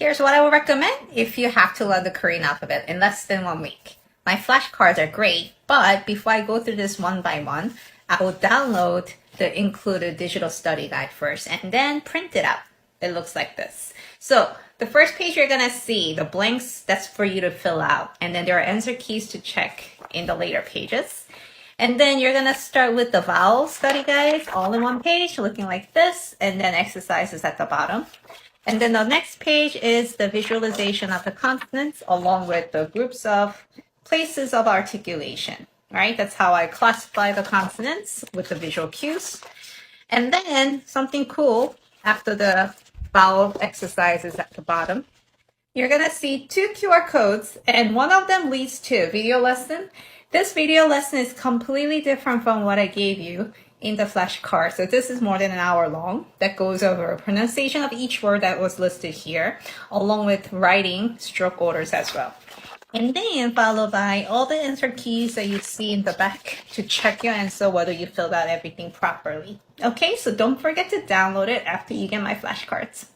Here's what I would recommend if you have to learn the Korean alphabet in less than 1 week. My flashcards are great, but before I go through this one by one, I will download the included digital study guide first and then print it out. It looks like this. So the first page you're gonna see, the blanks, that's for you to fill out. And then there are answer keys to check in the later pages. And then you're gonna start with the vowel study guide all in one page, looking like this, and then exercises at the bottom. And then the next page is the visualization of the consonants along with the groups of places of articulation, right? That's how I classify the consonants with the visual cues. And then something cool after the vowel exercises at the bottom, you're gonna see 2 QR codes and one of them leads to a video lesson. This video lesson is completely different from what I gave you in the flashcard. So this is more than an hour long that goes over pronunciation of each word that was listed here, along with writing stroke orders as well. And then followed by all the answer keys that you see in the back to check your answer whether you filled out everything properly. Okay, so don't forget to download it after you get my flashcards.